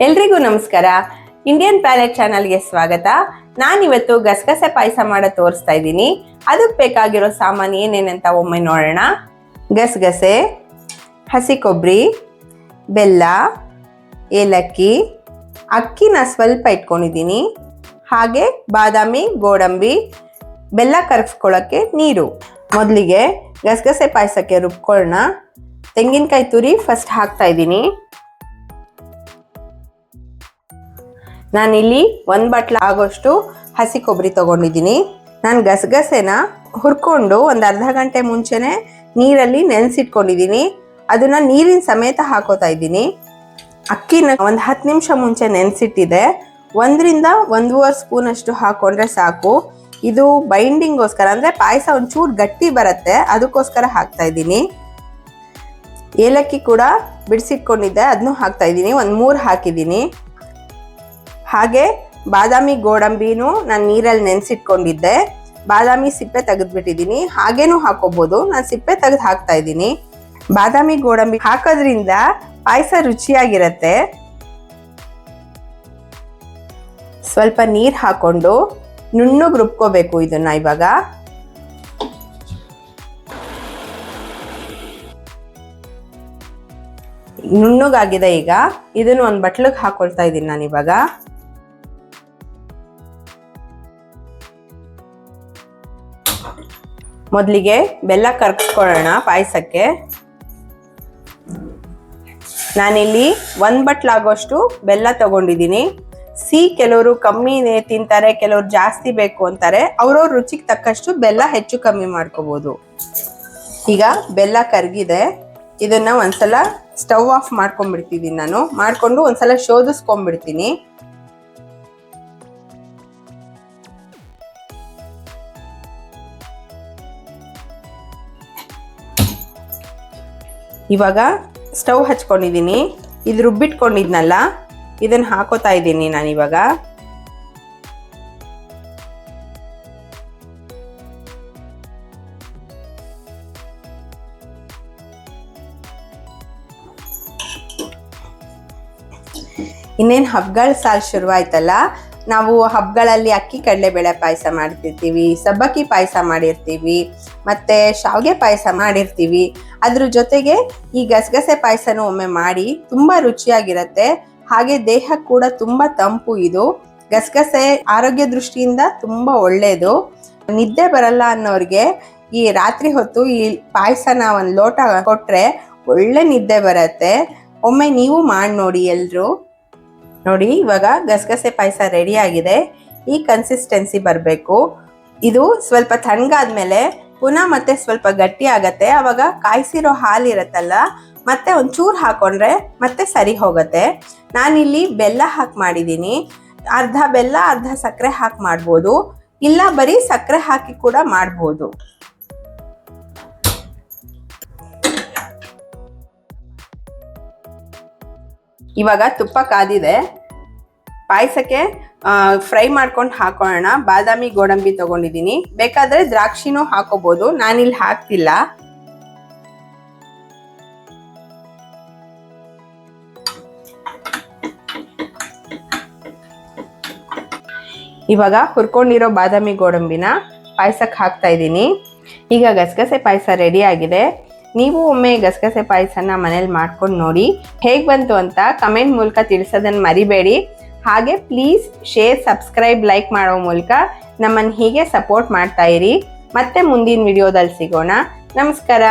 ಎಲ್ರಿಗೂ ನಮಸ್ಕಾರ. Indian palette ಚಾನಲ್ಗೆ ಸ್ವಾಗತ. ನಾನಿವತ್ತು ಗಸಗಸೆ ಪಾಯಸ ಮಾಡೋ ತೋರಿಸ್ತಾ ಇದ್ದೀನಿ. ಅದಕ್ಕೆ ಬೇಕಾಗಿರೋ ಸಾಮಾನು ಏನೇನಂತ ಒಮ್ಮೆ ನೋಡೋಣ. ಗಸಗಸೆ, ಹಸಿ ಕೊಬ್ಬರಿ, ಬೆಲ್ಲ, ಏಲಕ್ಕಿ, ಅಕ್ಕಿನ ಸ್ವಲ್ಪ ಇಟ್ಕೊಂಡಿದ್ದೀನಿ, ಹಾಗೆ ಬಾದಾಮಿ, ಗೋಡಂಬಿ, ಬೆಲ್ಲ ಕರಗಿಸ್ಕೊಳ್ಳೋಕ್ಕೆ ನೀರು. ಮೊದಲಿಗೆ ಗಸಗಸೆ ಪಾಯಸಕ್ಕೆ ರುಬ್ಕೊಳ್ಳೋಣ. ತೆಂಗಿನಕಾಯಿ ತುರಿ ಫಸ್ಟ್ ಹಾಕ್ತಾ ಇದ್ದೀನಿ. ನಾನಿಲ್ಲಿ 1 ಬಟ್ಲು ಆಗೋಷ್ಟು ಹಸಿ ಕೊಬ್ಬರಿ ತೊಗೊಂಡಿದ್ದೀನಿ. ನಾನು ಗಸಗಸೆನ ಹುರ್ಕೊಂಡು ಒಂದು ಅರ್ಧ ಗಂಟೆ ಮುಂಚೆನೆ ನೀರಲ್ಲಿ ನೆನೆಸಿಟ್ಕೊಂಡಿದ್ದೀನಿ. ಅದನ್ನು ನೀರಿನ ಸಮೇತ ಹಾಕೋತಾ ಇದ್ದೀನಿ. ಅಕ್ಕಿನ ಒಂದು 10 ನಿಮಿಷ ಮುಂಚೆ ನೆನೆಸಿಟ್ಟಿದೆ. 1ರಿಂದ 1.5 ಸ್ಪೂನ್ ಅಷ್ಟು ಹಾಕೊಂಡ್ರೆ ಸಾಕು. ಇದು ಬೈಂಡಿಂಗ್ಗೋಸ್ಕರ, ಅಂದರೆ ಪಾಯಸ ಒಂಚೂರು ಗಟ್ಟಿ ಬರುತ್ತೆ, ಅದಕ್ಕೋಸ್ಕರ ಹಾಕ್ತಾ ಇದ್ದೀನಿ. ಏಲಕ್ಕಿ ಕೂಡ ಬಿಡಿಸಿಟ್ಕೊಂಡಿದ್ದೆ, ಅದನ್ನು ಹಾಕ್ತಾ ಇದ್ದೀನಿ. ಒಂದು 3 ಹಾಕಿದ್ದೀನಿ. ಹಾಗೆ ಬಾದಾಮಿ, ಗೋಡಂಬಿನೂ ನಾನು ನೀರಲ್ಲಿ ನೆನೆಸಿಟ್ಕೊಂಡಿದ್ದೆ. ಬಾದಾಮಿ ಸಿಪ್ಪೆ ತೆಗೆದುಬಿಟ್ಟಿದ್ದೀನಿ. ಹಾಗೇನೂ ಹಾಕೋಬೋದು, ನಾನು ಸಿಪ್ಪೆ ತೆಗೆದು ಹಾಕ್ತಾ ಇದ್ದೀನಿ. ಬಾದಾಮಿ, ಗೋಡಂಬಿ ಹಾಕೋದ್ರಿಂದ ಪಾಯಸ ರುಚಿಯಾಗಿರುತ್ತೆ. ಸ್ವಲ್ಪ ನೀರು ಹಾಕೊಂಡು ನುಣ್ಣಗೆ ರುಬ್ಕೋಬೇಕು ಇದನ್ನ. ಇವಾಗ ನುಣ್ಣಗಾಗಿದೆ. ಈಗ ಇದನ್ನು ಒಂದು ಬಟ್ಲಿಗೆ ಹಾಕೊಳ್ತಾ ಇದ್ದೀನಿ ನಾನು. ಇವಾಗ ಮೊದಲಿಗೆ ಬೆಲ್ಲ ಕರಗಿಸ್ಕೊಳ್ಳೋಣ ಪಾಯಸಕ್ಕೆ. ನಾನಿಲ್ಲಿ 1 ಬಟ್ಲಾಗೋಷ್ಟು ಬೆಲ್ಲ ತಗೊಂಡಿದ್ದೀನಿ. ಕೆಲವರು ಕಮ್ಮಿ ತಿಂತಾರೆ, ಕೆಲವರು ಜಾಸ್ತಿ ಬೇಕು ಅಂತಾರೆ. ಅವ್ರವ್ರ ರುಚಿಗೆ ತಕ್ಕಷ್ಟು ಬೆಲ್ಲ ಹೆಚ್ಚು ಕಮ್ಮಿ ಮಾಡ್ಕೋಬೋದು. ಈಗ ಬೆಲ್ಲ ಕರಗಿದೆ. ಇದನ್ನ ಒಂದ್ಸಲ ಸ್ಟವ್ ಆಫ್ ಮಾಡ್ಕೊಂಡ್ಬಿಡ್ತಿದ್ದೀನಿ ನಾನು. ಮಾಡಿಕೊಂಡು ಒಂದ್ಸಲ ಶೋಧಿಸ್ಕೊಂಡ್ಬಿಡ್ತೀನಿ. ಇವಾಗ ಸ್ಟವ್ ಹಚ್ಕೊಂಡಿದ್ದೀನಿ. ಇದು ರುಬ್ಬಿಟ್ಕೊಂಡಿದ್ನಲ್ಲ, ಇದನ್ನು ಹಾಕೋತಾ ಇದ್ದೀನಿ ನಾನಿವಾಗ. ಇನ್ನೇನು ಹಬ್ಬಗಳ ಸಾಲು ಶುರುವಾಯ್ತಲ್ಲ. ನಾವು ಹಬ್ಬಗಳಲ್ಲಿ ಅಕ್ಕಿ ಕಡಲೆಬೇಳೆ ಪಾಯಸ ಮಾಡ್ತಿರ್ತೀವಿ, ಸಬ್ಬಕ್ಕಿ ಪಾಯಸ ಮಾಡಿರ್ತೀವಿ, ಮತ್ತು ಶಾವಿಗೆ ಪಾಯಸ ಮಾಡಿರ್ತೀವಿ. ಅದ್ರ ಜೊತೆಗೆ ಈ ಗಸಗಸೆ ಪಾಯಸನೂ ಒಮ್ಮೆ ಮಾಡಿ, ತುಂಬ ರುಚಿಯಾಗಿರುತ್ತೆ. ಹಾಗೆ ದೇಹಕ್ಕೆ ಕೂಡ ತುಂಬ ತಂಪು. ಇದು ಗಸಗಸೆ ಆರೋಗ್ಯ ದೃಷ್ಟಿಯಿಂದ ತುಂಬ ಒಳ್ಳೆಯದು. ನಿದ್ದೆ ಬರಲ್ಲ ಅನ್ನೋರಿಗೆ ಈ ರಾತ್ರಿ ಹೊತ್ತು ಈ ಪಾಯಸನ ಒಂದು ಲೋಟ ಕೊಟ್ಟರೆ ಒಳ್ಳೆ ನಿದ್ದೆ ಬರುತ್ತೆ. ಒಮ್ಮೆ ನೀವು ಮಾಡಿ ನೋಡಿ ಎಲ್ಲರೂ. ನೋಡಿ, ಇವಾಗ ಗಸಗಸೆ ಪಾಯಸ ರೆಡಿ ಆಗಿದೆ. ಈ ಕನ್ಸಿಸ್ಟೆನ್ಸಿ ಬರಬೇಕು. ಇದು ಸ್ವಲ್ಪ ತಣ್ಣಗಾದ್ಮೇಲೆ ಪುನಃ ಮತ್ತೆ ಸ್ವಲ್ಪ ಗಟ್ಟಿ ಆಗತ್ತೆ. ಆವಾಗ ಕಾಯಿಸಿರೋ ಹಾಲು ಇರತ್ತಲ್ಲ, ಮತ್ತೆ ಒಂಚೂರು ಹಾಕೊಂಡ್ರೆ ಮತ್ತೆ ಸರಿ ಹೋಗುತ್ತೆ. ನಾನಿಲ್ಲಿ ಬೆಲ್ಲ ಹಾಕಿ ಮಾಡಿದ್ದೀನಿ. ಅರ್ಧ ಬೆಲ್ಲ ಅರ್ಧ ಸಕ್ಕರೆ ಹಾಕಿ ಮಾಡ್ಬೋದು, ಇಲ್ಲ ಬರೀ ಸಕ್ಕರೆ ಹಾಕಿ ಕೂಡ ಮಾಡ್ಬೋದು. ಇವಾಗ ತುಪ್ಪ ಕಾದಿದೆ. ಪಾಯಸಕ್ಕೆ ಫ್ರೈ ಮಾಡ್ಕೊಂಡು ಹಾಕೋಣ. ಬಾದಾಮಿ, ಗೋಡಂಬಿ ತಗೊಂಡಿದ್ದೀನಿ. ಬೇಕಾದ್ರೆ ದ್ರಾಕ್ಷಿನೂ ಹಾಕೋಬಹುದು, ನಾನಿಲ್ಲಿ ಹಾಕ್ತಿಲ್ಲ. ಇವಾಗ ಹುರ್ಕೊಂಡಿರೋ ಬಾದಾಮಿ, ಗೋಡಂಬಿನ ಪಾಯಸಕ್ಕೆ ಹಾಕ್ತಾ ಇದ್ದೀನಿ. ಈಗ ಗಸಗಸೆ ಪಾಯಸ ರೆಡಿ ಆಗಿದೆ. ನೀವು ಒಮ್ಮೆ ಗಸಗಸೆ ಪಾಯಸನ ಮನೇಲಿ ಮಾಡ್ಕೊಂಡು ನೋಡಿ. ಹೇಗೆ ಬಂತು ಅಂತ ಕಮೆಂಟ್ ಮೂಲಕ ತಿಳಿಸೋದನ್ನು ಮರಿಬೇಡಿ. ಹಾಗೆ ಪ್ಲೀಸ್ ಶೇರ್, ಸಬ್ಸ್ಕ್ರೈಬ್, ಲೈಕ್ ಮಾಡೋ ಮೂಲಕ ನಮ್ಮನ್ನು ಹೀಗೆ ಸಪೋರ್ಟ್ ಮಾಡ್ತಾ ಇರಿ. ಮತ್ತೆ ಮುಂದಿನ ವಿಡಿಯೋದಲ್ಲಿ ಸಿಗೋಣ. ನಮಸ್ಕಾರ.